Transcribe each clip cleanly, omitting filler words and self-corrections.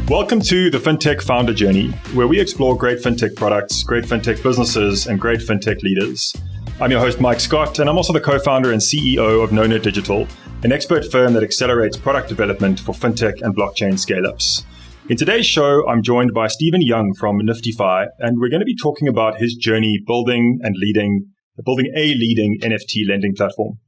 Welcome to the Fintech Founder Journey, where we explore great fintech products, great fintech businesses, and great fintech leaders. I'm your host, Mike Scott, and I'm also the co-founder and CEO of Nona Digital, an expert firm that accelerates product development for fintech and blockchain scaleups. In today's show, I'm joined by Stephen Young from NFTfi, and we're going to be talking about his journey building a leading NFT lending platform.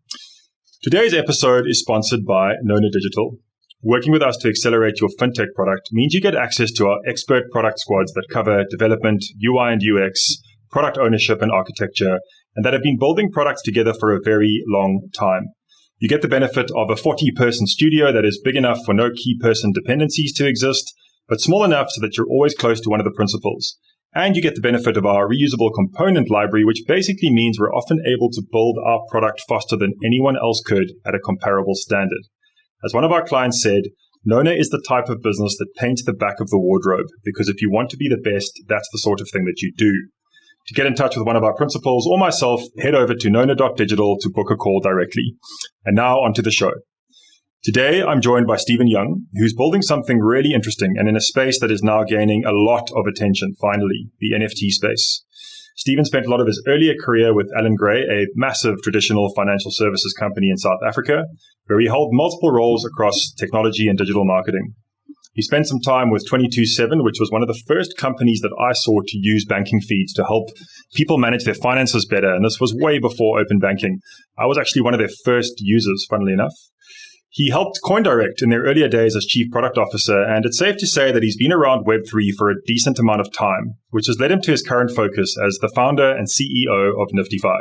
Today's episode is sponsored by Nona Digital. Working with us to accelerate your fintech product means you get access to our expert product squads that cover development, UI and UX, product ownership and architecture, and that have been building products together for a very long time. You get the benefit of a 40-person studio that is big enough for no key person dependencies to exist, but small enough so that you're always close to one of the principals. And you get the benefit of our reusable component library, which basically means we're often able to build our product faster than anyone else could at a comparable standard. As one of our clients said, Nona is the type of business that paints the back of the wardrobe, because if you want to be the best, that's the sort of thing that you do. To get in touch with one of our principals or myself, head over to nona.digital to book a call directly. And now onto the show. Today, I'm joined by Stephen Young, who's building something really interesting and in a space that is now gaining a lot of attention, finally, the NFT space. Stephen spent a lot of his earlier career with Allan Gray, a massive traditional financial services company in South Africa, where he held multiple roles across technology and digital marketing. He spent some time with 227, which was one of the first companies that I saw to use banking feeds to help people manage their finances better. And this was way before open banking. I was actually one of their first users, funnily enough. He helped CoinDirect in their earlier days as chief product officer, and it's safe to say that he's been around Web3 for a decent amount of time, which has led him to his current focus as the founder and CEO of NFTfi.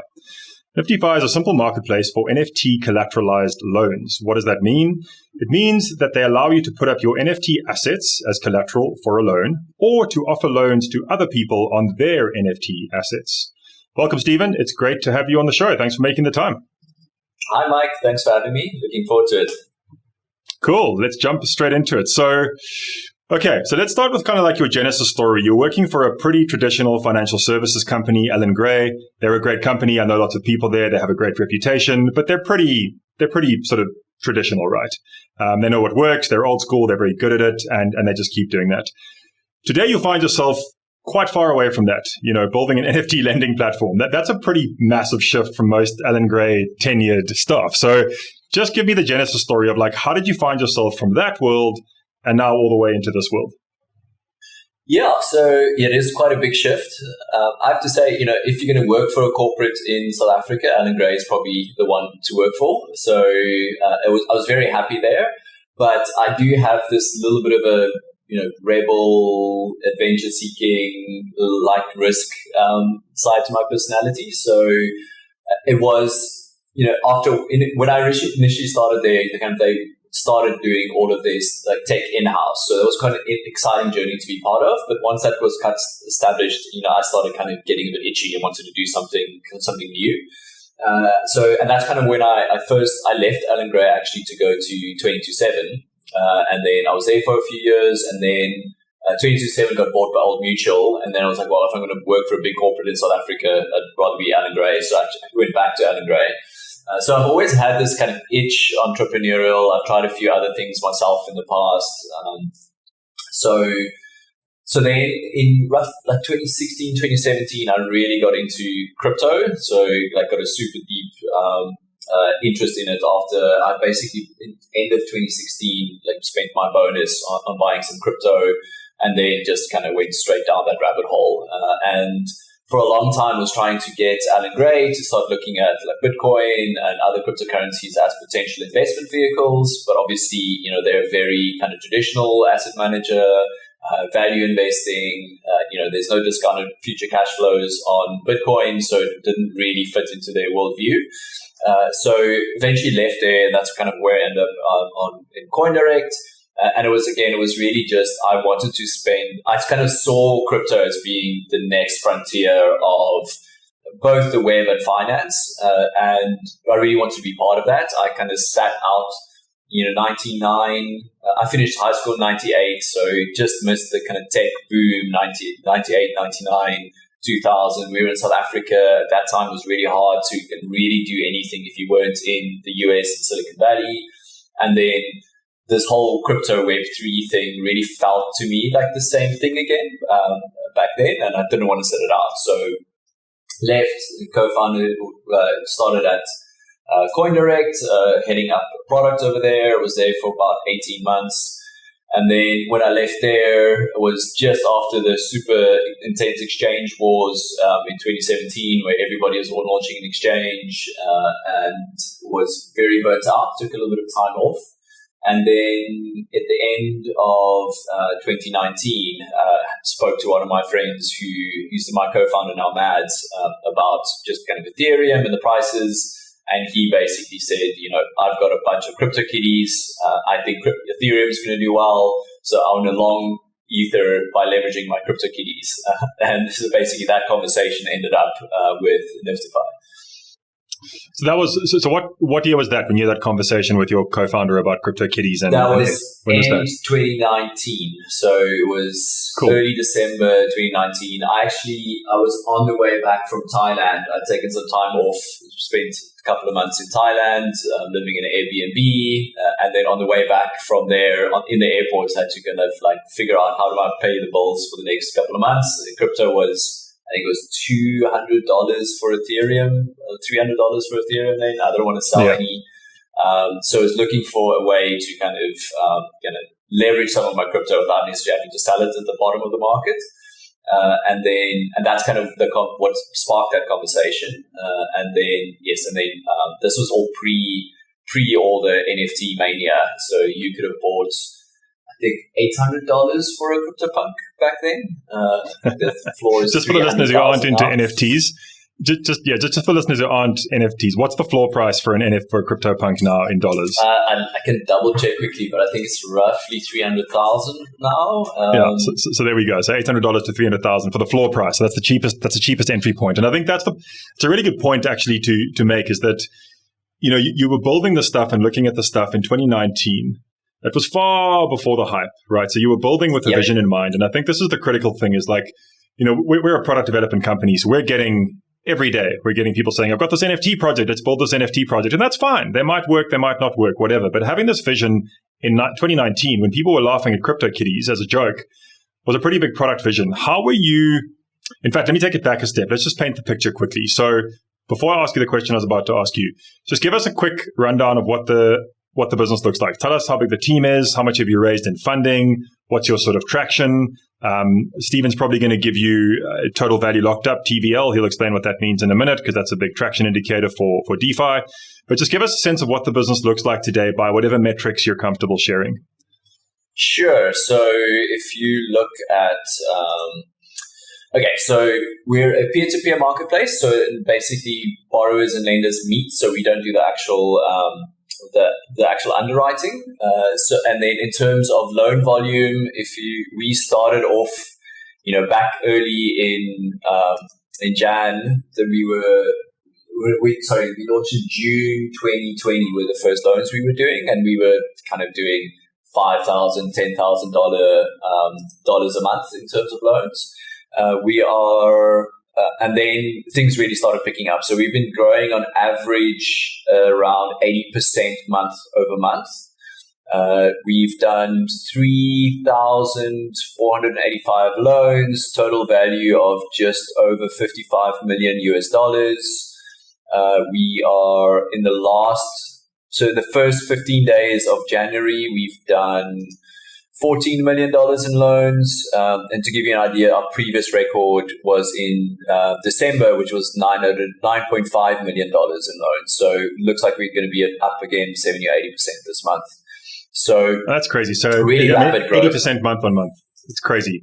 NFTfi is a simple marketplace for NFT collateralized loans. What does that mean? It means that they allow you to put up your NFT assets as collateral for a loan, or to offer loans to other people on their NFT assets. Welcome, Stephen. It's great to have you on the show. Thanks for making the time. Hi, Mike. Thanks for having me. Looking forward to it. Cool. Let's jump straight into it. So let's start with kind of like your genesis story. You're working for a pretty traditional financial services company, Allan Gray. They're a great company. I know lots of people there. They have a great reputation, but they're pretty sort of traditional, right? They know what works. They're old school. They're very good at it, and they just keep doing that. Today, you find yourself quite far away from that, building an NFT lending platform. That's a pretty massive shift from most Allan Gray tenured stuff. So just give me the genesis story of how did you find yourself from that world and now all the way into this world? Yeah, so it is quite a big shift. I have to say, if you're going to work for a corporate in South Africa, Allan Gray is probably the one to work for. So I was very happy there. But I do have this little bit of a rebel, adventure-seeking, risk side to my personality. So it was, when I initially started there, they started doing all of this tech in-house. So it was kind of an exciting journey to be part of. But once that was kind of established, I started kind of getting a bit itchy and wanted to do something new. And that's kind of when I left Allan Gray actually to go to 227. And then I was there for a few years, and then 227 got bought by Old Mutual. And then I was like, well, if I'm going to work for a big corporate in South Africa, I'd rather be Allan Gray. So I went back to Allan Gray. So I've always had this kind of itch entrepreneurial. I've tried a few other things myself in the past. So then in 2016, 2017, I really got into crypto. So I got a super deep interest in it after I basically, end of 2016, spent my bonus on buying some crypto, and then just kind of went straight down that rabbit hole. And for a long time, was trying to get Allan Gray to start looking at Bitcoin and other cryptocurrencies as potential investment vehicles. But obviously, they're a very kind of traditional asset manager, value investing. There's no discounted future cash flows on Bitcoin, so it didn't really fit into their worldview. So eventually left there, and that's kind of where I ended up in CoinDirect. And it was really just, I kind of saw crypto as being the next frontier of both the web and finance. And I really wanted to be part of that. I kind of sat out, 99, I finished high school in 98. So just missed the kind of tech boom, 98, 99, 2000. We were in South Africa. At that time, it was really hard to really do anything if you weren't in the US and Silicon Valley. And then this whole crypto Web3 thing really felt to me like the same thing again back then, and I didn't want to sit it out. So left, co-founded, started at CoinDirect, heading up product over there. Was there for about 18 months. And then when I left there, it was just after the super intense exchange wars in 2017, where everybody was launching an exchange and was very burnt out, took a little bit of time off. And then at the end of 2019, spoke to one of my friends who used to be my co-founder now, Mads, about just kind of Ethereum and the prices. And he basically said, I've got a bunch of crypto kitties. I think Ethereum is going to do well. So I want to long Ether by leveraging my crypto kitties. And so basically that conversation ended up with NFTfi. So that was so. What year was that when you had that conversation with your co-founder about CryptoKitties? And that was when was end that? 2019. So it was Cool. early December 2019. I was on the way back from Thailand. I'd taken some time off, spent a couple of months in Thailand, living in an Airbnb, and then on the way back from there, in the airport, I had to kind of like figure out how do I pay the bills for the next couple of months. Crypto was, I think it was $200 for Ethereum, $300 for Ethereum. Then I don't want to sell any. So I was looking for a way to kind of leverage some of my crypto without necessarily having to sell it at the bottom of the market. And that's kind of what sparked that conversation. And then this was all pre all the NFT mania. So you could have bought, I think, $800 for a CryptoPunk back then. The floor is just for the listeners who aren't into now. NFTs. Just for listeners who aren't NFTs, what's the floor price for a CryptoPunk now in dollars? I can double check quickly, but I think it's roughly 300,000 now. So there we go. So $800 to $300,000 for the floor price. So that's the cheapest. That's the cheapest entry point. And I think it's a really good point actually to make, is that you were building the stuff and looking at the stuff in 2019. It was far before the hype, right? So you were building with a vision in mind. And I think this is the critical thing, is like, we're a product development company, so we're getting every day, we're getting people saying, I've got this NFT project, let's build this NFT project. And that's fine. They might work, they might not work, whatever. But having this vision in 2019, when people were laughing at CryptoKitties as a joke, was a pretty big product vision. How were you, in fact, let me take it back a step. Let's just paint the picture quickly. So before I ask you the question I was about to ask you, just give us a quick rundown of what the business looks like. Tell us how big the team is, how much have you raised in funding, what's your sort of traction. Stephen's probably going to give you total value locked up, TVL. He'll explain what that means in a minute, because that's a big traction indicator for DeFi. But just give us a sense of what the business looks like today by whatever metrics you're comfortable sharing. Sure. So if you look at, so we're a peer-to-peer marketplace. So basically borrowers and lenders meet. So we don't do the actual the actual underwriting. And then in terms of loan volume, we started off, back early in Jan, that we launched in June 2020 were the first loans we were doing, and we were kind of doing $5,000, $10,000 dollars a month in terms of loans. And then things really started picking up. So we've been growing on average around 80% month over month. We've done 3,485 loans, total value of just over $55 million US. We are in the first 15 days of January, we've done $14 million in loans. And to give you an idea, our previous record was in December, which was $9.5 million in loans. So it looks like we're going to be up again 70 or 80% this month. So that's crazy. So really rapid growth. 80% month on month. It's crazy.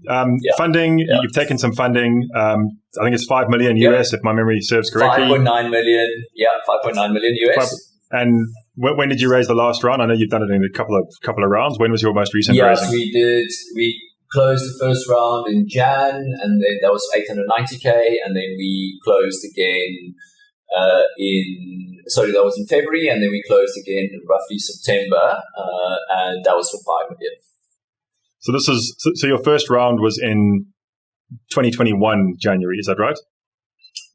Funding, you've taken some funding. I think it's $5 million US, if my memory serves correctly. 5.9 million. Yeah, 5.9 million US. And when did you raise the last round? I know you've done it in a couple of rounds. When was your most recent raising? Yes, we did. We closed the first round in Jan, and then that was $890K, and then we closed again that was in February, and then we closed again in roughly September, and that was for $5 million. So your first round was in 2021 January, is that right?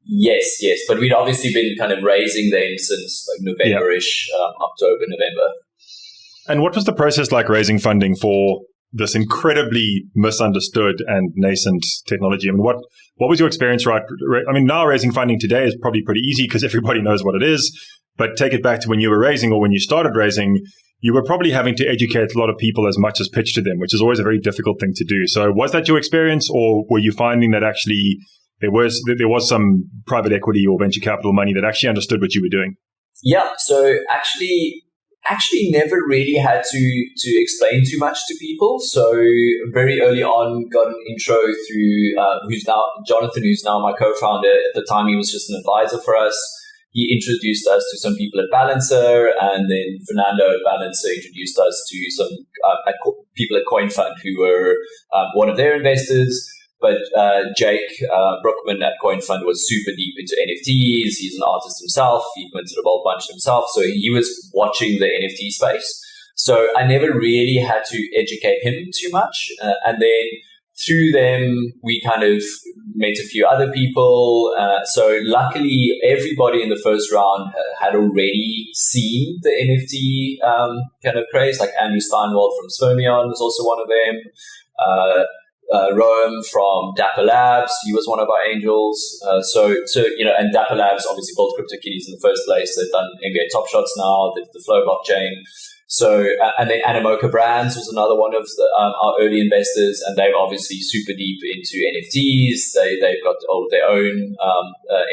Yes. But we'd obviously been kind of raising them since like November-ish, October, November. And what was the process like raising funding for this incredibly misunderstood and nascent technology? I mean, what was your experience, right? I mean, now raising funding today is probably pretty easy because everybody knows what it is. But take it back to when you were raising or when you started raising, you were probably having to educate a lot of people as much as pitch to them, which is always a very difficult thing to do. So was that your experience, or were you finding that actually there was some private equity or venture capital money that actually understood what you were doing? Yeah. So actually never really had to explain too much to people. So very early on, got an intro through Jonathan, who's now my co-founder. At the time, he was just an advisor for us. He introduced us to some people at Balancer, and then Fernando at Balancer introduced us to some people at CoinFund who were one of their investors. But Jake Brookman at CoinFund was super deep into NFTs. He's an artist himself. He minted a whole bunch himself. So he was watching the NFT space. So I never really had to educate him too much. And then through them, we kind of met a few other people. So luckily, everybody in the first round had already seen the NFT kind of craze. Like Andrew Steinwald from Spermion was also one of them. Roam from Dapper Labs, he was one of our angels. And Dapper Labs obviously built CryptoKitties in the first place. They've done NBA Top Shots now, the Flow blockchain. So, and then Animoca Brands was another one of our early investors, and they're obviously super deep into NFTs. They've got all of their own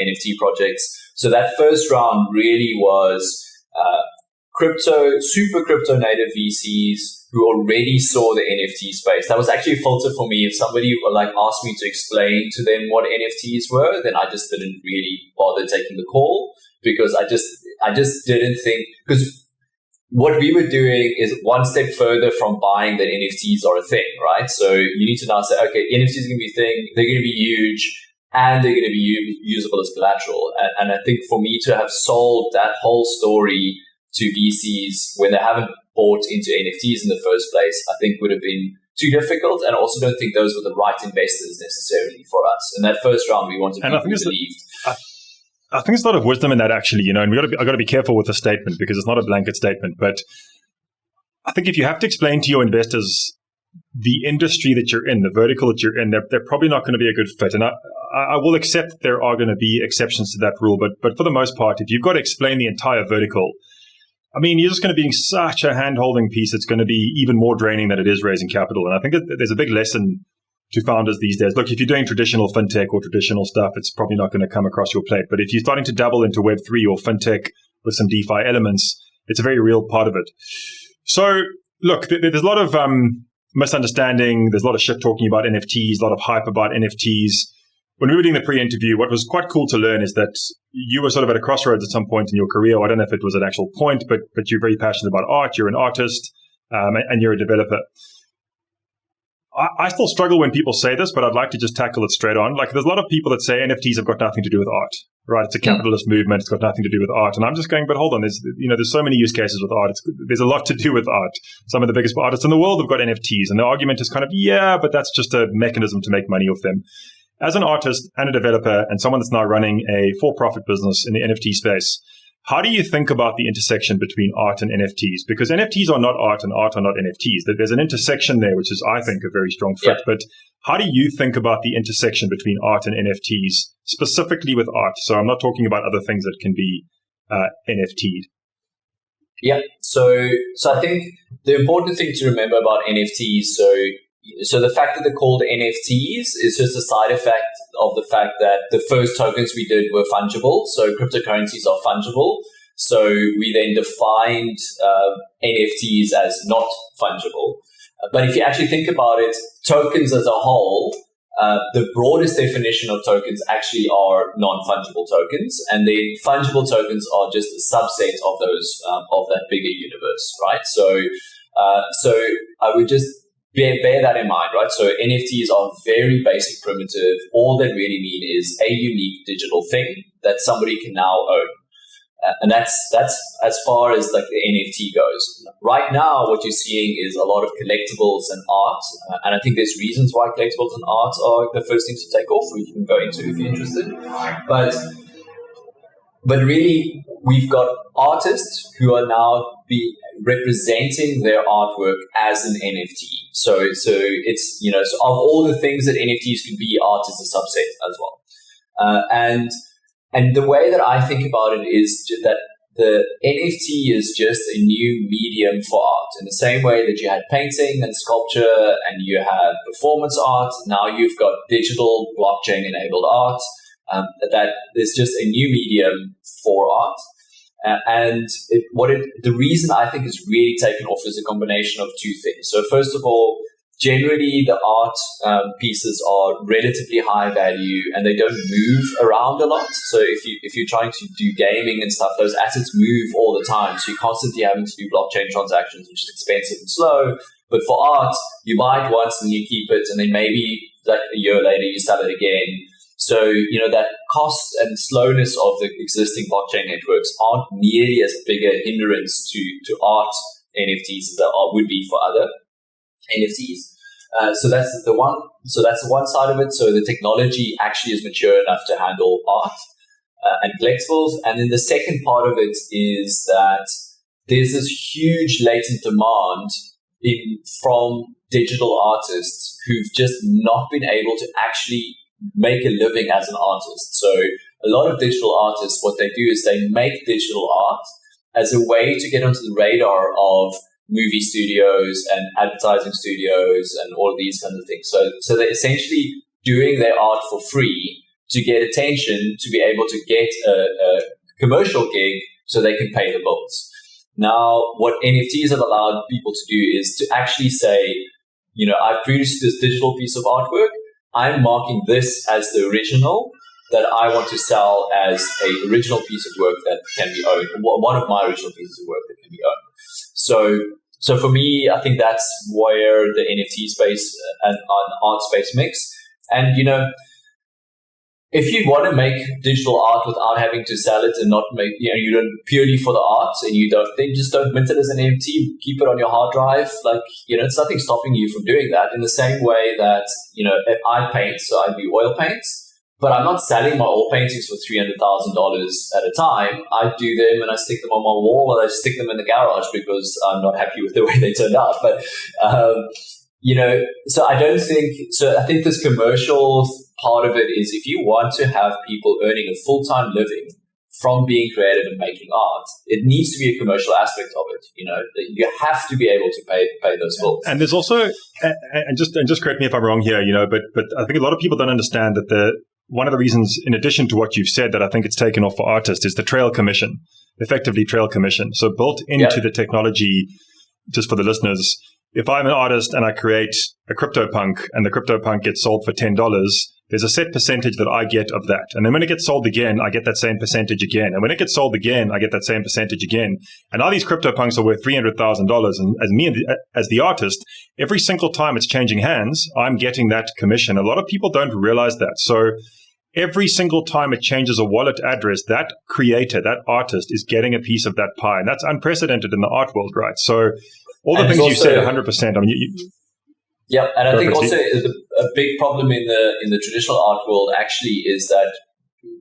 NFT projects. So that first round really was super crypto native VCs who already saw the NFT space. That was actually a filter for me. If somebody asked me to explain to them what NFTs were, then I just didn't really bother taking the call, because I just didn't think, because what we were doing is one step further from buying that NFTs are a thing, right? So you need to now say, okay, NFTs are going to be a thing, they're going to be huge, and they're going to be usable as collateral. And I think for me to have sold that whole story to VCs when they haven't bought into NFTs in the first place, I think would have been too difficult. And I also don't think those were the right investors necessarily for us. In that first round, we wanted people who believed. I think there's a lot of wisdom in that, actually, and I got to be careful with the statement because it's not a blanket statement. But I think if you have to explain to your investors the industry that you're in, the vertical that you're in, they're probably not going to be a good fit. And I will accept there are going to be exceptions to that rule. But for the most part, if you've got to explain the entire vertical, I mean, you're just going to be such a hand-holding piece. It's going to be even more draining than it is raising capital. And I think that there's a big lesson to founders these days. Look, if you're doing traditional fintech or traditional stuff, it's probably not going to come across your plate. But if you're starting to dabble into Web3 or fintech with some DeFi elements, it's a very real part of it. So, look, there's a lot of misunderstanding. There's a lot of shit talking about NFTs, a lot of hype about NFTs. When we were doing the pre-interview, what was quite cool to learn is that you were sort of at a crossroads at some point in your career. I don't know if it was an actual point, but you're very passionate about art. You're an artist, and you're a developer. I still struggle when people say this, but I'd like to just tackle it straight on. Like, there's a lot of people that say NFTs have got nothing to do with art, right? It's a capitalist movement. It's got nothing to do with art. And I'm just going, but hold on. There's so many use cases with art. There's a lot to do with art. Some of the biggest artists in the world have got NFTs. And the argument is kind of, yeah, but that's just a mechanism to make money off them. As an artist and a developer and someone that's now running a for-profit business in the NFT space, how do you think about the intersection between art and NFTs? Because NFTs are not art and art are not NFTs. There's an intersection there, which is, I think, a very strong fit. Yeah. But how do you think about the intersection between art and NFTs, specifically with art? So I'm not talking about other things that can be NFT'd. Yeah. So I think the important thing to remember about NFTs, so the fact that they're called NFTs is just a side effect of the fact that the first tokens we did were fungible. So cryptocurrencies are fungible. So we then defined NFTs as not fungible. But if you actually think about it, tokens as a whole, the broadest definition of tokens actually are non-fungible tokens. And then fungible tokens are just a subset of those, of that bigger universe, right? So I would just bear that in mind, right? So NFTs are very basic, primitive. All they really mean is a unique digital thing that somebody can now own. And that's as far as like the NFT goes. Right now, what you're seeing is a lot of collectibles and art. And I think there's reasons why collectibles and art are the first things to take off, we can go into if you're interested. But but really, we've got artists who are now representing their artwork as an NFT. So it's, so of all the things that NFTs could be, art is a subset as well. And the way that I think about it is that the NFT is just a new medium for art. In the same way that you had painting and sculpture and you have performance art, now you've got digital blockchain-enabled art. That there's just a new medium for art. The reason I think it's really taken off is a combination of two things. So first of all, generally the art pieces are relatively high value and they don't move around a lot. So if you're trying to do gaming and stuff, those assets move all the time. So you're constantly having to do blockchain transactions, which is expensive and slow. But for art, you buy it once and you keep it, and then maybe like a year later you sell it again. So, that cost and slowness of the existing blockchain networks aren't nearly as big a hindrance to art NFTs as there would be for other NFTs. So that's the one side of it. So the technology actually is mature enough to handle art and collectibles. And then the second part of it is that there's this huge latent demand from digital artists who've just not been able to actually make a living as an artist. So a lot of digital artists, what they do is they make digital art as a way to get onto the radar of movie studios and advertising studios and all of these kinds of things. So they're essentially doing their art for free to get attention, to be able to get a commercial gig so they can pay the bills. Now, what NFTs have allowed people to do is to actually say, I've produced this digital piece of artwork. I'm marking this as the original that I want to sell as an original piece of work that can be owned, one of my original pieces of work that can be owned. So for me, I think that's where the NFT space and art space mix. And, if you want to make digital art without having to sell it and not make, you don't purely for the art and then just don't mint it as an NFT, keep it on your hard drive. Like, it's nothing stopping you from doing that in the same way that, if I paint, so I do oil paints, but I'm not selling my oil paintings for $300,000 at a time. I do them and I stick them on my wall, or I just stick them in the garage because I'm not happy with the way they turned out. But, so I think this commercial part of it is if you want to have people earning a full-time living from being creative and making art, it needs to be a commercial aspect of it. You have to be able to pay those bills. And there's also, and just correct me if I'm wrong here, but I think a lot of people don't understand that one of the reasons, in addition to what you've said, that I think it's taken off for artists is the trail commission, effectively trail commission. So built into the technology, just for the listeners, if I'm an artist and I create a CryptoPunk and the CryptoPunk gets sold for $10, there's a set percentage that I get of that. And then when it gets sold again, I get that same percentage again. And when it gets sold again, I get that same percentage again. And now these CryptoPunks are worth $300,000. And as me, as the artist, every single time it's changing hands, I'm getting that commission. A lot of people don't realize that. So every single time it changes a wallet address, that creator, that artist is getting a piece of that pie. And that's unprecedented in the art world, right? So all the things you said, 100%. I mean, yeah, and I think also a big problem in the traditional art world actually is that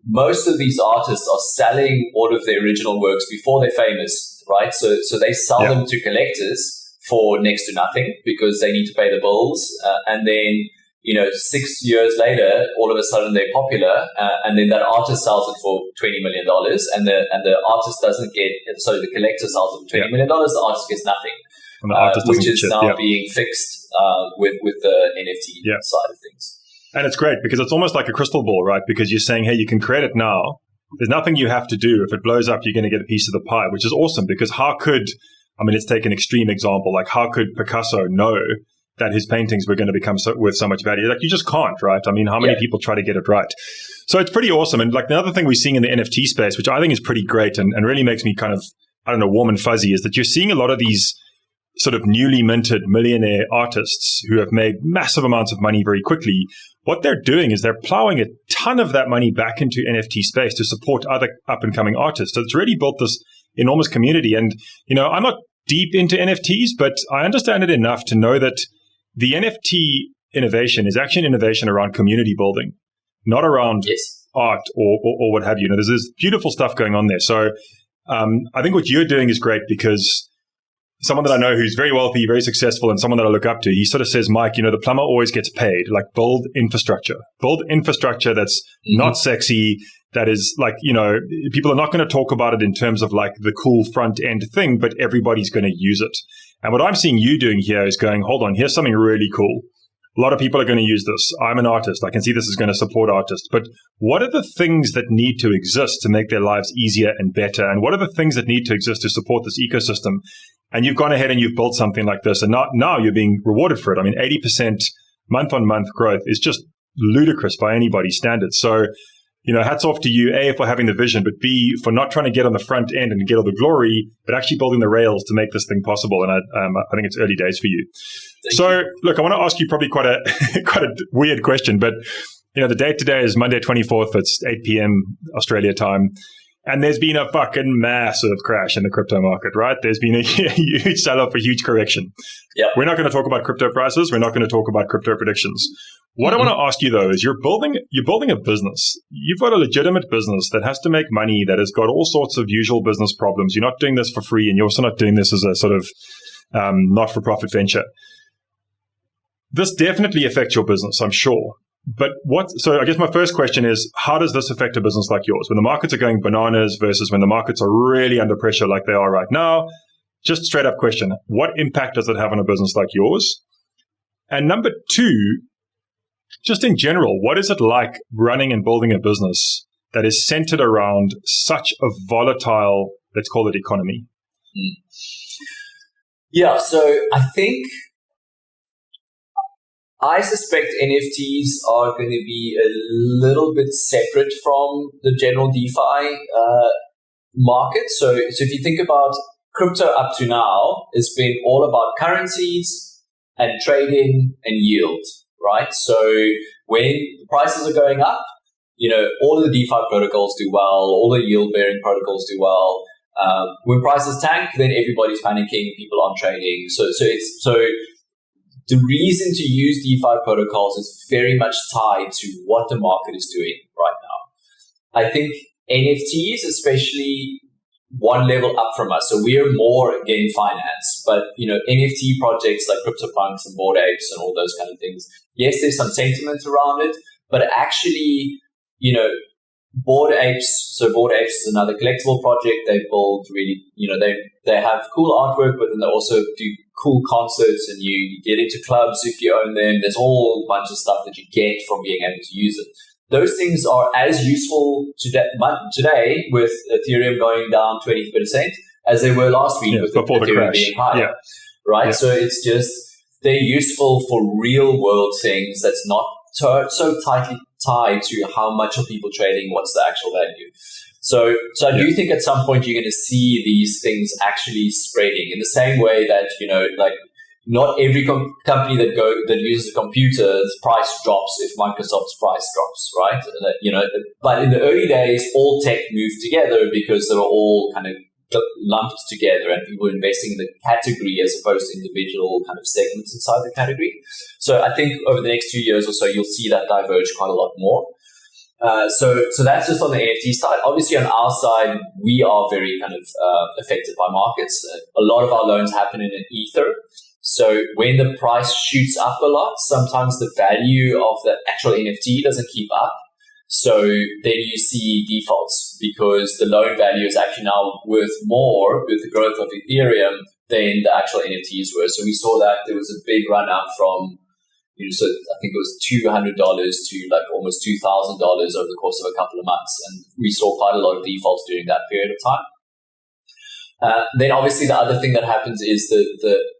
most of these artists are selling all of their original works before they're famous, right? So they sell them to collectors for next to nothing because they need to pay the bills, and then 6 years later, all of a sudden they're popular, and then that artist sells it for $20 million, and the artist doesn't get. So the collector sells it for $20 million, the artist gets nothing. Which is now being fixed with the NFT side of things. And it's great because it's almost like a crystal ball, right? Because you're saying, hey, you can create it now. There's nothing you have to do. If it blows up, you're going to get a piece of the pie, which is awesome because let's take an extreme example. Like how could Picasso know that his paintings were going to become worth so much value? Like you just can't, right? I mean, how many people try to get it right? So it's pretty awesome. And like the other thing we're seeing in the NFT space, which I think is pretty great and really makes me kind of, warm and fuzzy, is that you're seeing a lot of these sort of newly minted millionaire artists who have made massive amounts of money very quickly. What they're doing is they're plowing a ton of that money back into NFT space to support other up-and-coming artists. So it's really built this enormous community. And, I'm not deep into NFTs, but I understand it enough to know that the NFT innovation is actually an innovation around community building, not around art or what have you. There's this beautiful stuff going on there. So I think what you're doing is great, because someone that I know who's very wealthy, very successful, and someone that I look up to, he sort of says, Mike, the plumber always gets paid. Like, build infrastructure that's not sexy, that is like, people are not going to talk about it in terms of like the cool front end thing, but everybody's going to use it. And what I'm seeing you doing here is going, hold on, here's something really cool. A lot of people are going to use this. I'm an artist. I can see this is going to support artists. But what are the things that need to exist to make their lives easier and better? And what are the things that need to exist to support this ecosystem? And you've gone ahead and you've built something like this. And now you're being rewarded for it. I mean, 80% month-on-month growth is just ludicrous by anybody's standards. So, hats off to you, A, for having the vision, but B, for not trying to get on the front end and get all the glory, but actually building the rails to make this thing possible. And I think it's early days for you. Look, I want to ask you probably quite a weird question, but the date today is Monday 24th. It's 8 p.m. Australia time. And there's been a fucking massive crash in the crypto market, right? There's been a huge sell-off, a huge correction. Yeah. We're not going to talk about crypto prices. We're not going to talk about crypto predictions. What I want to ask you, though, is you're building a business. You've got a legitimate business that has to make money, that has got all sorts of usual business problems. You're not doing this for free, and you're also not doing this as a sort of not-for-profit venture. This definitely affects your business, I'm sure. But so I guess my first question is, how does this affect a business like yours? When the markets are going bananas versus when the markets are really under pressure like they are right now, just straight up question, what impact does it have on a business like yours? And number two, just in general, what is it like running and building a business that is centered around such a volatile, let's call it, economy? Yeah, so I suspect NFTs are going to be a little bit separate from the general DeFi market. So if you think about crypto up to now, it's been all about currencies and trading and yield, right? So when the prices are going up, all of the DeFi protocols do well, all the yield-bearing protocols do well. When prices tank, then everybody's panicking, people aren't trading. So the reason to use DeFi protocols is very much tied to what the market is doing right now. I think NFTs, especially, one level up from us. So we are more, again, finance, but, NFT projects like CryptoPunks and Bored Apes and all those kind of things. Yes, there's some sentiment around it, but actually, Bored Apes is another collectible project. They build really, they have cool artwork, but then they also do cool concerts, and you get into clubs if you own them. There's a whole bunch of stuff that you get from being able to use it. Those things are as useful today with Ethereum going down 20% as they were last week with Ethereum being higher. Right? Yeah. So it's just, they're useful for real world things that's not so tightly tied to how much are people trading, what's the actual value. So I do think at some point you're going to see these things actually spreading in the same way that, not every company that uses a computer's price drops if Microsoft's price drops, right? But in the early days, all tech moved together because they were all kind of lumped together and people were investing in the category as opposed to individual kind of segments inside the category. So I think over the next 2 years or so, you'll see that diverge quite a lot more. So that's just on the NFT side. Obviously, on our side, we are very kind of affected by markets. A lot of our loans happen in an Ether. So when the price shoots up a lot, sometimes the value of the actual NFT doesn't keep up. So then you see defaults because the loan value is actually now worth more with the growth of Ethereum than the actual NFTs were. So we saw that there was a big run up from, so I think it was $200 to like almost $2,000 over the course of a couple of months. And we saw quite a lot of defaults during that period of time. Then obviously the other thing that happens is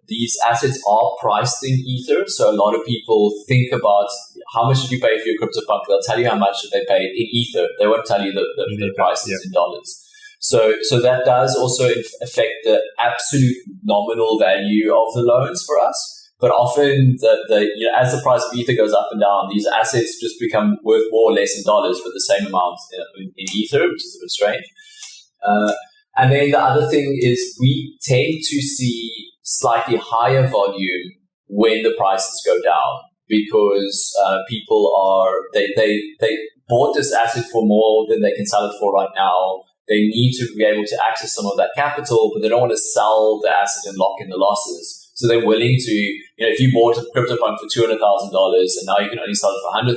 these assets are priced in Ether. So a lot of people think about how much did you pay for your CryptoPunk? They'll tell you how much they paid in Ether. They won't tell you the prices in dollars. So that does also affect the absolute nominal value of the loans for us. But often as the price of Ether goes up and down, these assets just become worth more or less in dollars for the same amount in Ether, which is a bit strange. And then the other thing is we tend to see slightly higher volume when the prices go down because people are, bought this asset for more than they can sell it for right now. They need to be able to access some of that capital, but they don't want to sell the asset and lock in the losses. So they're willing to, if you bought a CryptoPunk for $200,000 and now you can only sell it for $100,000,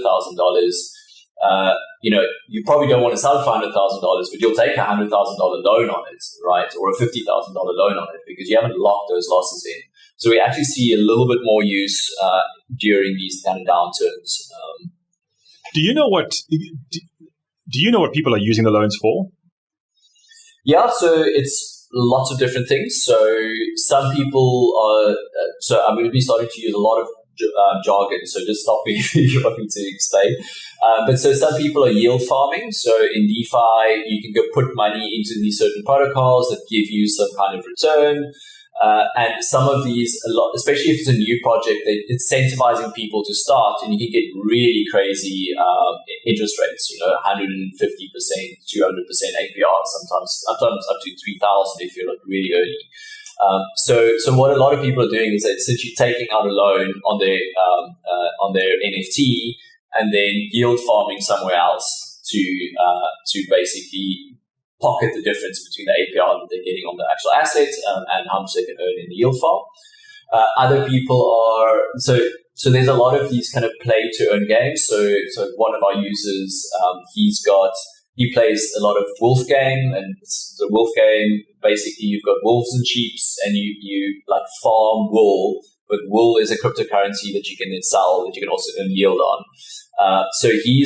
you probably don't want to sell it for $100,000, but you'll take a $100,000 loan on it, right? Or a $50,000 loan on it because you haven't locked those losses in. So we actually see a little bit more use during these kind of downturns. Do you know what people are using the loans for? Yeah, so it's lots of different things. So some people are, so I'm going to be starting to use a lot of jargon, so just stop me if you want me to explain. But so some people are yield farming. So in DeFi, you can go put money into these certain protocols that give you some kind of return. And some of these, especially if it's a new project, they're incentivizing people to start, and you can get really crazy interest rates, 150%, 200% APR, sometimes up to 3,000 if you're really early. So what a lot of people are doing is that essentially taking out a loan on their NFT and then yield farming somewhere else to basically pocket the difference between the APR that they're getting on the actual asset and how much they can earn in the yield farm. Other people are so there's a lot of these kind of play to earn games. So one of our users, he plays a lot of wolf game, and the wolf game basically you've got wolves and sheeps, and you like farm wool, but wool is a cryptocurrency that you can then sell that you can also earn yield on. So he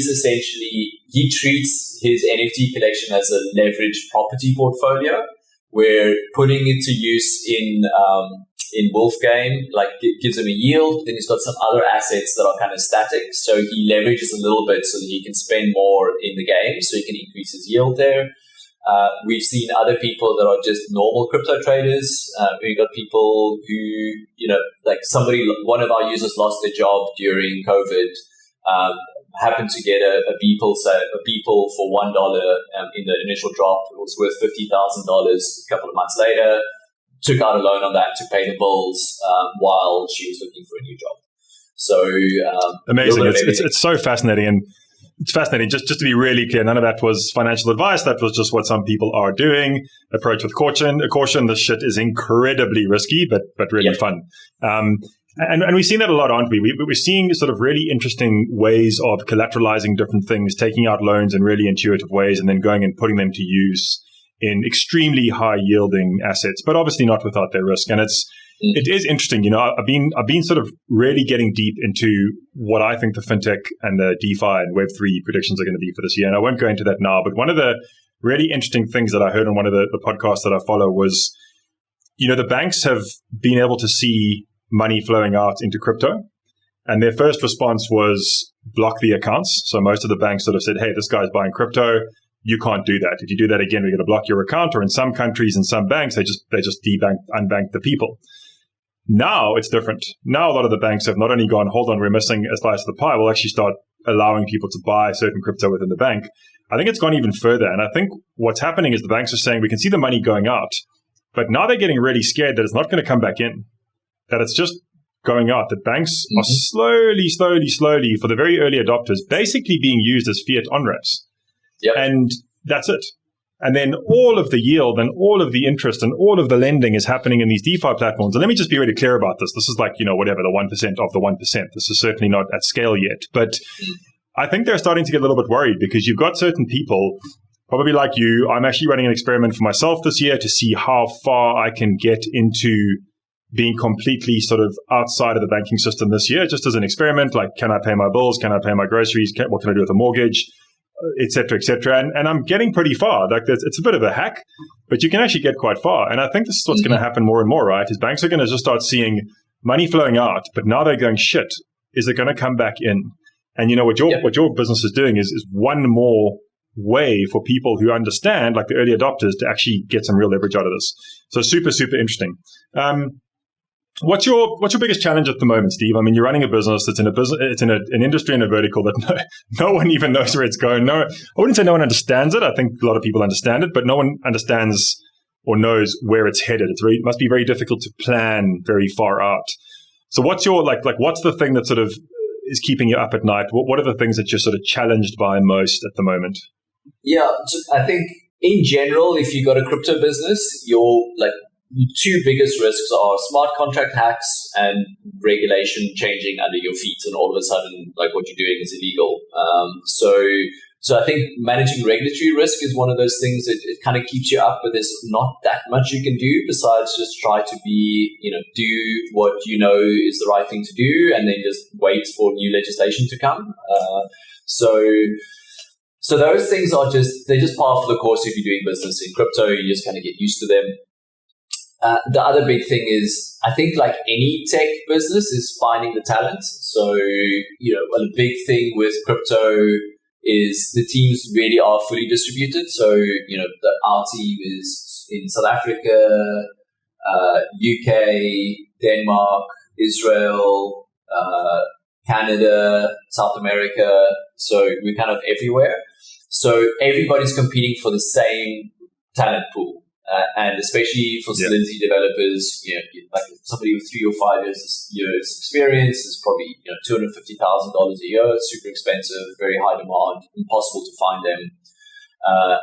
treats his NFT collection as a leveraged property portfolio, where putting it to use in wolf game gives him a yield. Then he's got some other assets that are kind of static, so he leverages a little bit so that he can spend more in the game, so he can increase his yield there. We've seen other people that are just normal crypto traders. We've got people who, one of our users lost their job during COVID, happened to get a Beeple for $1 in the initial drop. It was worth $50,000 a couple of months later. Took out a loan on that to pay the bills while she was looking for a new job. So amazing! It's so fascinating, and it's fascinating. Just to be really clear, none of that was financial advice. That was just what some people are doing. Approach with caution. This shit is incredibly risky, but really fun. And we've seen that a lot, aren't we? We're seeing sort of really interesting ways of collateralizing different things, taking out loans in really intuitive ways, and then going and putting them to use in extremely high yielding assets, but obviously not without their risk. And it is interesting. I've been sort of really getting deep into what I think the fintech and the DeFi and Web3 predictions are going to be for this year. And I won't go into that now, but one of the really interesting things that I heard on one of the podcasts that I follow was, the banks have been able to see money flowing out into crypto. And their first response was block the accounts. So most of the banks sort of said, hey, this guy's buying crypto. You can't do that. If you do that again, we're going to block your account. Or in some countries and some banks, they just unbank the people. Now it's different. Now a lot of the banks have not only gone, hold on, we're missing a slice of the pie. We'll actually start allowing people to buy certain crypto within the bank. I think it's gone even further. And I think what's happening is the banks are saying we can see the money going out, but now they're getting really scared that it's not going to come back in. That it's just going out, that banks are slowly, for the very early adopters, basically being used as fiat on-ramps. Yep. And that's it. And then all of the yield and all of the interest and all of the lending is happening in these DeFi platforms. And let me just be really clear about this. This is like, whatever, the 1% of the 1%. This is certainly not at scale yet. But I think they're starting to get a little bit worried because you've got certain people, probably like you. I'm actually running an experiment for myself this year to see how far I can get into being completely sort of outside of the banking system this year, just as an experiment. Like, can I pay my bills? Can I pay my groceries? What can I do with a mortgage? Et cetera, et cetera. And I'm getting pretty far. Like, it's a bit of a hack, but you can actually get quite far. And I think this is what's going to happen more and more, right? Is banks are going to just start seeing money flowing out, but now they're going, shit, is it going to come back in? And what your business is doing is one more way for people who understand, like the early adopters, to actually get some real leverage out of this. So super, super interesting. What's your biggest challenge at the moment, Steve? I mean, you're running a business that's it's in an industry and a vertical that no one even knows where it's going. No, I wouldn't say no one understands it. I think a lot of people understand it, but no one understands or knows where it's headed. It must be very difficult to plan very far out. So what's your what's the thing that sort of is keeping you up at night? What are the things that you're sort of challenged by most at the moment? Yeah, so I think in general, if you got a crypto business, your two biggest risks are smart contract hacks and regulation changing under your feet, and all of a sudden, like what you're doing is illegal. So I think managing regulatory risk is one of those things that it kind of keeps you up, but there's not that much you can do besides just try to do what you know is the right thing to do, and then just wait for new legislation to come. So those things they're just par for the course if you're doing business in crypto. You just kind of get used to them. The other big thing is, I think like any tech business is finding the talent. So, a big thing with crypto is the teams really are fully distributed. So, our team is in South Africa, UK, Denmark, Israel, Canada, South America. So we're kind of everywhere. So everybody's competing for the same talent pool. And especially for Solidity developers, like somebody with 3 or 5 years experience is probably $250,000 a year. Super expensive, very high demand, impossible to find them.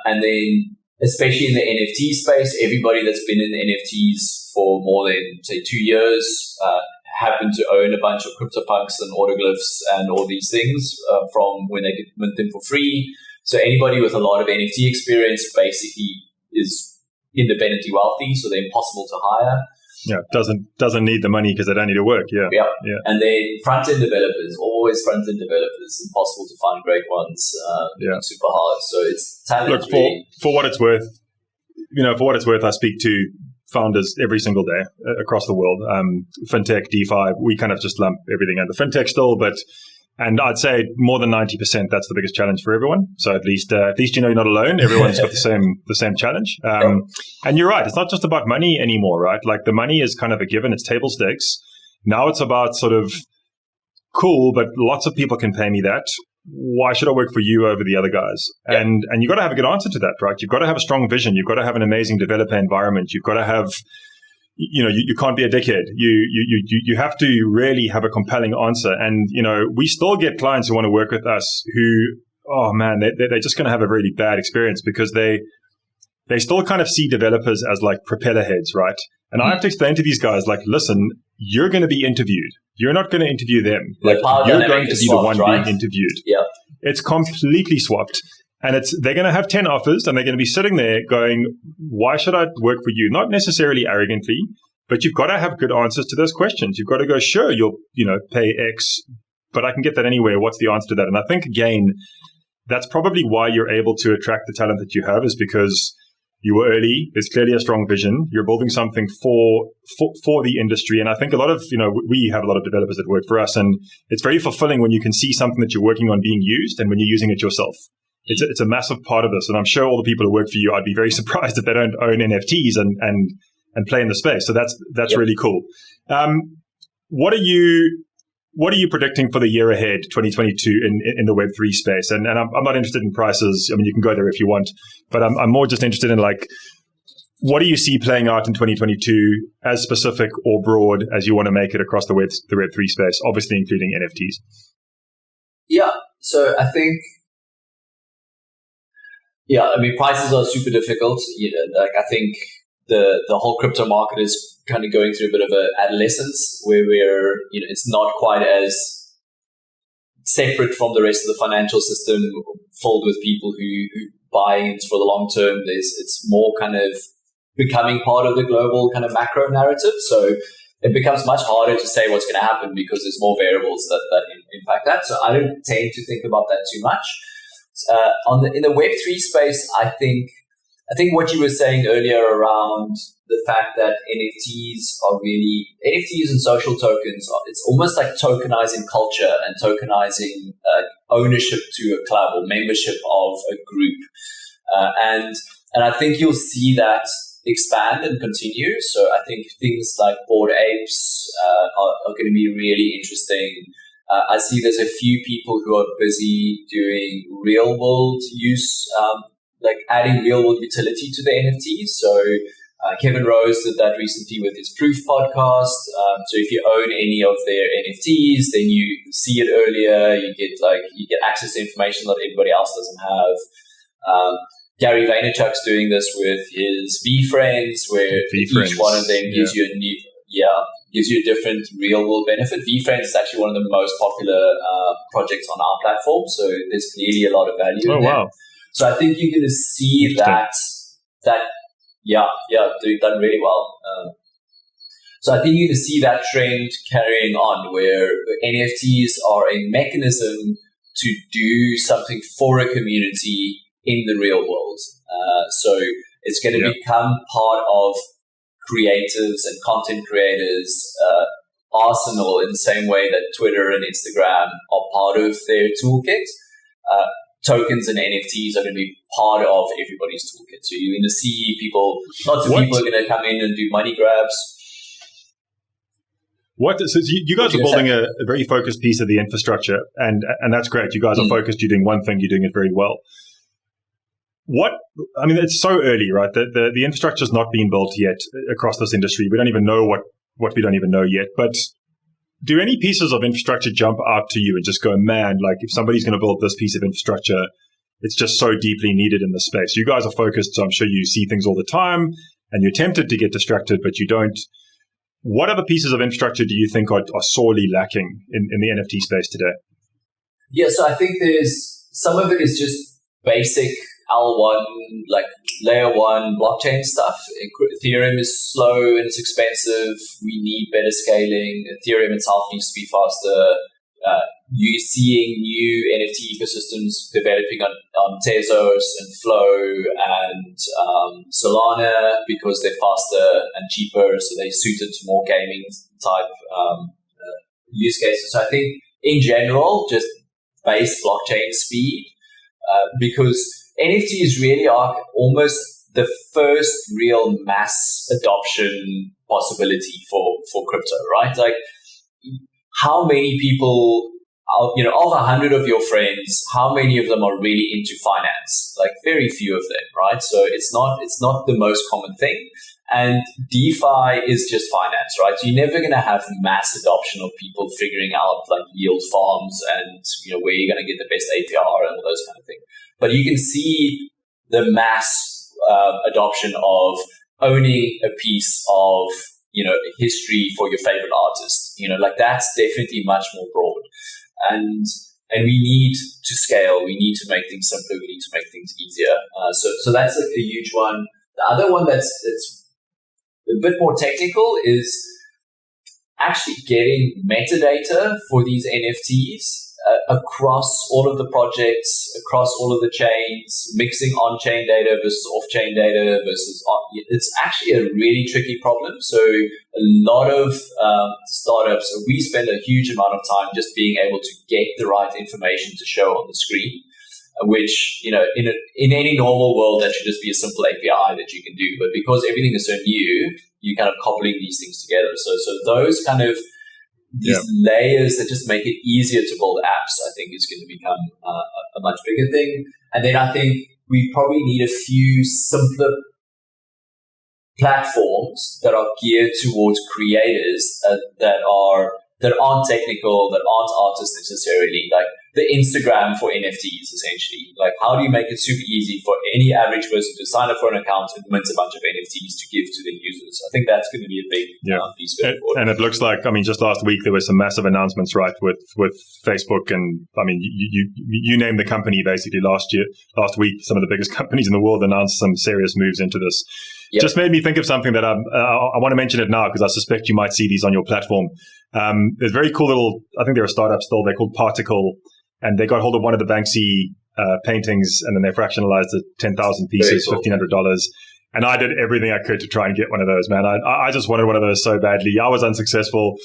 And then, especially in the NFT space, everybody that's been in the NFTs for more than say 2 years happen to own a bunch of CryptoPunks and autoglyphs and all these things from when they could mint them for free. So anybody with a lot of NFT experience basically is independently wealthy, so they're impossible to hire. Yeah, doesn't need the money because they don't need to work. Yeah. And then front-end developers, always front-end developers, impossible to find great ones. Super hard. So it's talent. Look, for what it's worth, I speak to founders every single day across the world. Fintech, DeFi, we kind of just lump everything under fintech still, and I'd say more than 90%, that's the biggest challenge for everyone. So at least you're not alone. Everyone's got the same challenge. And you're right. It's not just about money anymore, right? Like the money is kind of a given. It's table stakes. Now it's about sort of cool, but lots of people can pay me that. Why should I work for you over the other guys? Yeah. And you've got to have a good answer to that, right? You've got to have a strong vision. You've got to have an amazing developer environment. You've got to have, you can't be a dickhead. You have to really have a compelling answer. And, we still get clients who want to work with us who, oh man, they're just going to have a really bad experience because they still kind of see developers as like propeller heads, right? And I have to explain to these guys, like, listen, you're going to be interviewed. You're not going to interview them. Like, you're going to be the one being interviewed. Yeah. It's completely swapped. And they're going to have 10 offers and they're going to be sitting there going, why should I work for you? Not necessarily arrogantly, but you've got to have good answers to those questions. You've got to go, sure, you'll, pay X, but I can get that anywhere. What's the answer to that? And I think, again, that's probably why you're able to attract the talent that you have, is because you were early. There's clearly a strong vision. You're building something for the industry. And I think a lot of, we have a lot of developers that work for us, and it's very fulfilling when you can see something that you're working on being used and when you're using it yourself. It's a massive part of this. And I'm sure all the people who work for you, I'd be very surprised if they don't own NFTs and play in the space. So that's really cool. What are you predicting for the year ahead, 2022, in the Web3 space? And I'm not interested in prices. I mean, you can go there if you want, but I'm more just interested in like, what do you see playing out in 2022 as specific or broad as you want to make it across the Web3 space, obviously including NFTs? Yeah. So I think, prices are super difficult. I think the whole crypto market is kind of going through a bit of an adolescence where it's not quite as separate from the rest of the financial system, filled with people who buy it for the long term. It's more kind of becoming part of the global kind of macro narrative. So it becomes much harder to say what's going to happen because there's more variables that impact that. So I don't tend to think about that too much. In the Web3 space, I think what you were saying earlier around the fact that NFTs and social tokens, it's almost like tokenizing culture and tokenizing ownership to a club or membership of a group. And I think you'll see that expand and continue. So I think things like Bored Apes are going to be really interesting. I see there's a few people who are busy doing real world use, like adding real world utility to the NFTs. So Kevin Rose did that recently with his Proof podcast. So if you own any of their NFTs, then you see it earlier. You get access to information that everybody else doesn't have. Gary Vaynerchuk's doing this with his VFriends, where each one of them gives you a different real world benefit. VFriends is actually one of the most popular projects on our platform, so there's clearly a lot of value in there. Wow. So I think you're going to see that doing done really well. So I think you're going to see that trend carrying on, where NFTs are a mechanism to do something for a community in the real world. So it's going to become part of creatives and content creators' arsenal in the same way that Twitter and Instagram are part of their toolkit. Tokens and NFTs are going to be part of everybody's toolkit. So you're going to see lots of people are going to come in and do money grabs. So you guys are building a very focused piece of the infrastructure, and that's great. You guys are focused. You're doing one thing. You're doing it very well. It's so early, right? The infrastructure has not been built yet across this industry. We don't even know what we don't even know yet. But do any pieces of infrastructure jump out to you and just go, man, like if somebody's going to build this piece of infrastructure, it's just so deeply needed in the space. You guys are focused, so I'm sure you see things all the time and you're tempted to get distracted, but you don't. What other pieces of infrastructure do you think are sorely lacking in the NFT space today? Yeah, so I think some of it is just basic L1, like layer one blockchain stuff. Ethereum is slow and it's expensive. We need better scaling. Ethereum itself needs to be faster. You're seeing new NFT ecosystems developing on Tezos and Flow and Solana because they're faster and cheaper, so they're suited to more gaming type use cases. So I think in general, just base blockchain speed, because NFTs really are almost the first real mass adoption possibility for crypto, right? Like, how many people, of 100 of your friends, how many of them are really into finance? Like, very few of them, right? So it's not the most common thing. And DeFi is just finance, right? So you're never going to have mass adoption of people figuring out like yield farms and where you're going to get the best APR and all those kind of things. But you can see the mass adoption of owning a piece of history for your favorite artist. Like that's definitely much more broad, and we need to scale. We need to make things simpler. We need to make things easier. So that's like a huge one. The other one that's a bit more technical is actually getting metadata for these NFTs across all of the projects, across all of the chains, mixing on-chain data versus off-chain data versus it's actually a really tricky problem. So a lot of startups, we spend a huge amount of time just being able to get the right information to show on the screen, which, in any normal world, that should just be a simple API that you can do. But because everything is so new, you're kind of coupling these things together. So those kind of these layers that just make it easier to build apps, I think is going to become a much bigger thing. And then I think we probably need a few simpler platforms that are geared towards creators that aren't technical, that aren't artists necessarily, like the Instagram for NFTs, essentially. Like, how do you make it super easy for any average person to sign up for an account and mint a bunch of NFTs to give to their users? I think that's going to be a big piece going forward. And it looks like, just last week there were some massive announcements, right, with Facebook, and you named the company basically last week. Some of the biggest companies in the world announced some serious moves into this. Yep. Just made me think of something that I want to mention it now because I suspect you might see these on your platform. There's very cool little, I think they're a startup still, they're called Particle, and they got hold of one of the Banksy paintings and then they fractionalized it, 10,000 pieces, cool. $1,500. And I did everything I could to try and get one of those, man. I just wanted one of those so badly. I was unsuccessful,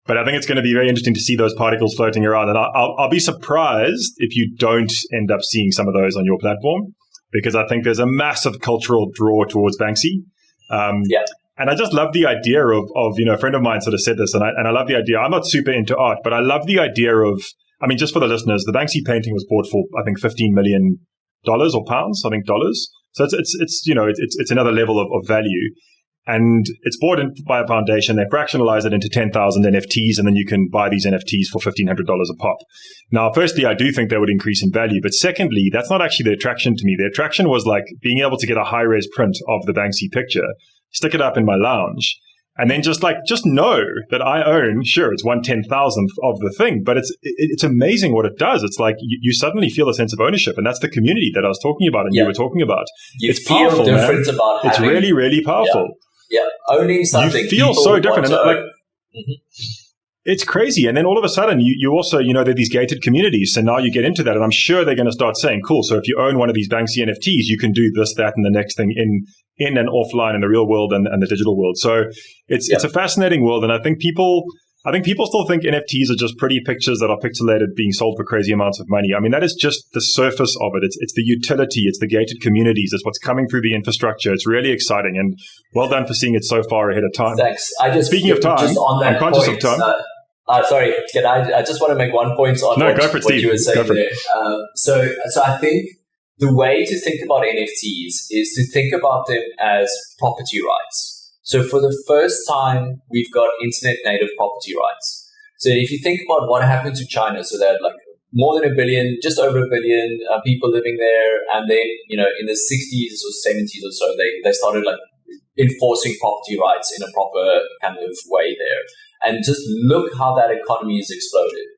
but I think it's going to be very interesting to see those particles floating around. And I'll be surprised if you don't end up seeing some of those on your platform, because I think there's a massive cultural draw towards Banksy. And I just love the idea of a friend of mine sort of said this, and I love the idea. I'm not super into art, but I love the idea of, just for the listeners, the Banksy painting was bought for, I think, $15 million or pounds, I think dollars. So it's another level of value. And it's bought in by a foundation. They fractionalize it into 10,000 NFTs, and then you can buy these NFTs for $1,500 a pop. Now, firstly, I do think they would increase in value. But secondly, that's not actually the attraction to me. The attraction was like being able to get a high-res print of the Banksy picture, stick it up in my lounge, and then just know that I own, sure, it's 1/10,000th of the thing, but it's amazing what it does. It's like you suddenly feel a sense of ownership, and that's the community that I was talking about and you were talking about. It's feel powerful, different man. About it's really, really powerful. Yeah, owning something. You feel so different. And it's crazy. And then all of a sudden, you also, there are these gated communities. So now you get into that, and I'm sure they're going to start saying, cool, so if you own one of these Banksy NFTs, you can do this, that, and the next thing in and offline in the real world and the digital world. So it's a fascinating world. And I think people still think NFTs are just pretty pictures that are pixelated being sold for crazy amounts of money. I mean, that is just the surface of it. It's the utility. It's the gated communities. It's what's coming through the infrastructure. It's really exciting. And well done for seeing it so far ahead of time. Thanks. Speaking of time, I'm conscious of time. Sorry, I just want to make one point on what you were saying there. So I think the way to think about NFTs is to think about them as property rights. So for the first time, we've got internet native property rights. So if you think about what happened to China, so they had like more than 1 billion, just over 1 billion people living there. And then, in the 60s or 70s or so, they started like enforcing property rights in a proper kind of way there. And just look how that economy has exploded.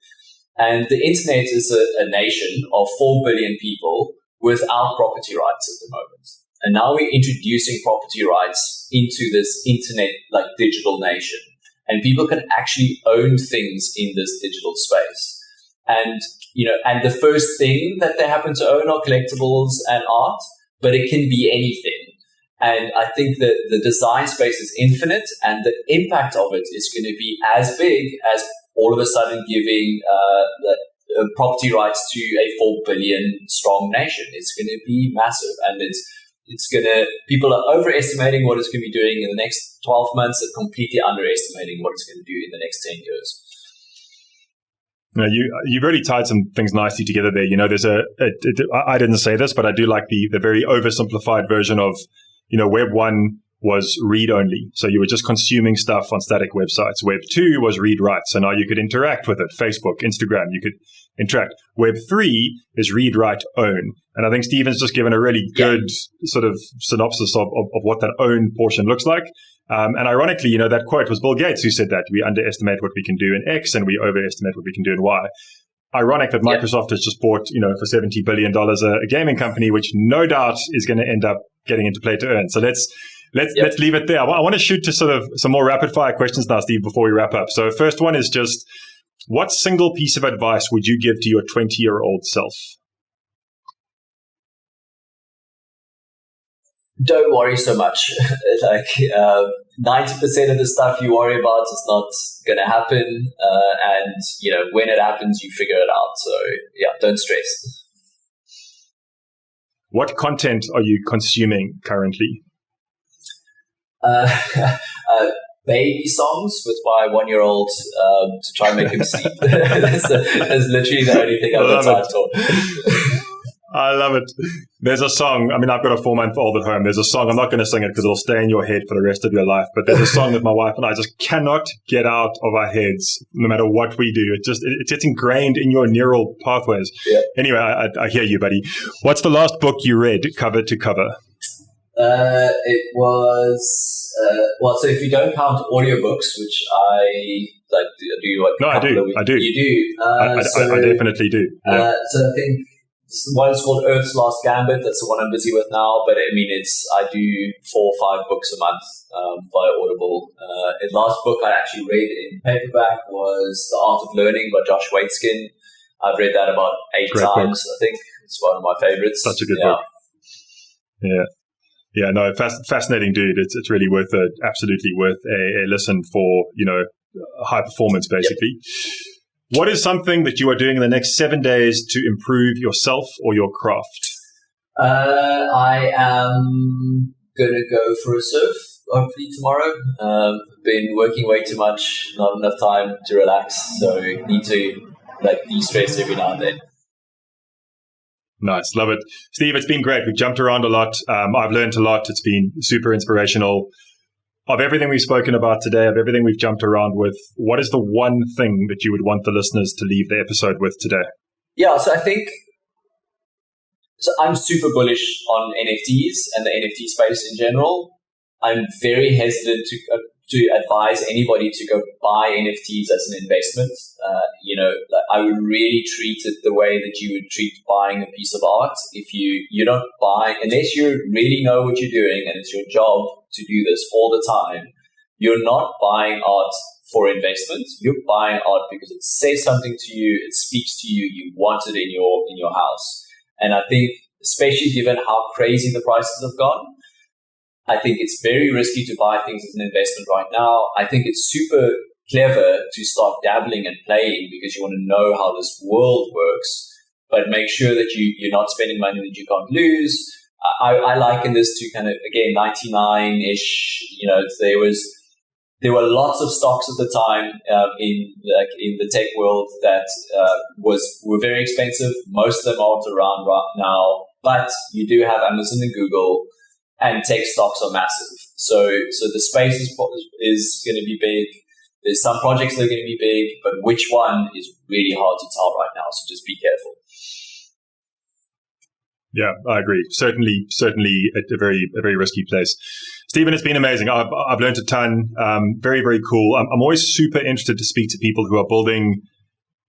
And the internet is a nation of 4 billion people without property rights at the moment. And now we're introducing property rights into this internet, like digital nation. And people can actually own things in this digital space. And, and the first thing that they happen to own are collectibles and art, but it can be anything. And I think that the design space is infinite, and the impact of it is going to be as big as all of a sudden giving the property rights to a 4 billion strong nation. It's going to be massive, and people are overestimating what it's going to be doing in the next 12 months and completely underestimating what it's going to do in the next 10 years. You've really tied some things nicely together there. There's I didn't say this, but I do like the very oversimplified version of, Web 1 was read only. So you were just consuming stuff on static websites. Web 2 was read write. So now you could interact with it. Facebook, Instagram, you could interact. Web 3 is read write own. And I think Stephen's just given a really good sort of synopsis of what that own portion looks like. And ironically, that quote was Bill Gates who said that we underestimate what we can do in X and we overestimate what we can do in Y. Ironic that Microsoft has just bought, for $70 billion a gaming company, which no doubt is going to end up getting into play to earn. So let's leave it there. I want to shoot to sort of some more rapid fire questions now, Steve, before we wrap up. So first one is just, what single piece of advice would you give to your 20-year-old self? Don't worry so much. 90% of the stuff you worry about is not going to happen. And, when it happens, you figure it out. So, don't stress. What content are you consuming currently? Baby songs with my 1-year-old to try and make him sleep. That's literally the only thing I've got time for. I love it. There's a song. I mean, I've got a 4-month-old at home. There's a song. I'm not going to sing it because it'll stay in your head for the rest of your life. But there's a song that my wife and I just cannot get out of our heads, no matter what we do. It's ingrained in your neural pathways. Yeah. Anyway, I hear you, buddy. What's the last book you read, cover to cover? It was so if you don't count audiobooks, which I like, do like. No, I do. You do. I definitely do. Yeah. So I think. One's called Earth's Last Gambit. That's the one I'm busy with now. But I mean, I do 4 or 5 books a month via Audible. The last book I actually read in paperback was The Art of Learning by Josh Waitzkin. I've read that about 8 times. I think it's one of my favorites. Such a good book. Yeah. No, fascinating dude. It's really absolutely worth a listen for high performance basically. Yep. What is something that you are doing in the next 7 days to improve yourself or your craft? I am going to go for a surf, hopefully tomorrow. Been working way too much, not enough time to relax, so need to de-stress every now and then. Nice, love it. Steve, it's been great. We've jumped around a lot. I've learned a lot. It's been super inspirational. of everything we've spoken about today, of everything we've jumped around with, what is the one thing that you would want the listeners to leave the episode with today? Yeah, so I think I'm super bullish on NFTs and the NFT space in general. I'm very hesitant to advise anybody to go buy NFTs as an investment. I would really treat it the way that you would treat buying a piece of art. If you don't buy, unless you really know what you're doing and it's your job to do this all the time, you're not buying art for investment. You're buying art because it says something to you, it speaks to you, you want it in your house. And I think, especially given how crazy the prices have gone, I think it's very risky to buy things as an investment right now. I think it's super clever to start dabbling and playing because you want to know how this world works, but make sure that you're not spending money that you can't lose. I liken this to kind of, again, 99-ish. There were lots of stocks at the time in the tech world that were very expensive. Most of them aren't around right now, but you do have Amazon and Google, and tech stocks are massive. So the space is going to be big. There's some projects that are going to be big, but which one is really hard to tell right now. So just be careful. Yeah, I agree. Certainly a very risky place. Stephen, it's been amazing. I've learned a ton. Very, very cool. I'm always super interested to speak to people who are building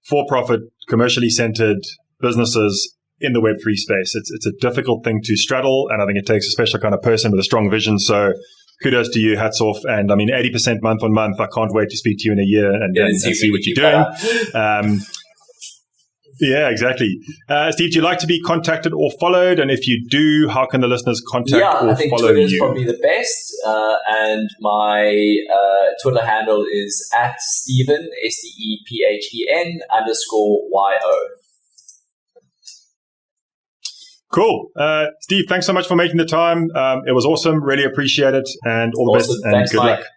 for-profit, commercially centered businesses in the Web3 space. It's a difficult thing to straddle, and I think it takes a special kind of person with a strong vision. So kudos to you, hats off. And I mean, 80% month on month. I can't wait to speak to you in a year and see what you're doing. Yeah, exactly. Steve, do you like to be contacted or followed? And if you do, how can the listeners contact or follow you? I think Twitter is probably the best. And my Twitter handle is @Stephen, STEPHEN _YO. Cool. Steve, thanks so much for making the time. It was awesome. Really appreciate it. And all the best and thanks, good Mike. luck.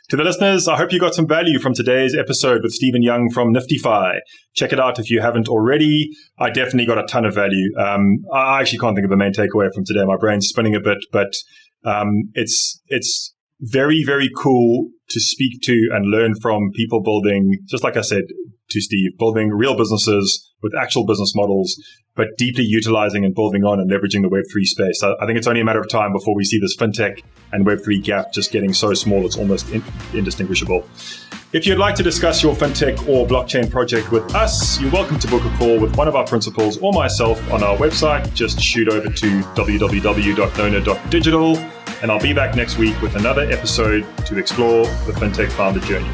To the listeners, I hope you got some value from today's episode with Stephen Young from NFTfi. Check it out if you haven't already. I definitely got a ton of value. I actually can't think of a main takeaway from today. My brain's spinning a bit, but it's very, very cool to speak to and learn from people building, just like I said to Steve, building real businesses with actual business models, but deeply utilizing and building on and leveraging the Web3 space. I think it's only a matter of time before we see this fintech and Web3 gap just getting so small it's almost indistinguishable. If you'd like to discuss your fintech or blockchain project with us, you're welcome to book a call with one of our principals or myself on our website. Just shoot over to www.nona.digital, and I'll be back next week with another episode to explore the Fintech Founder Journey.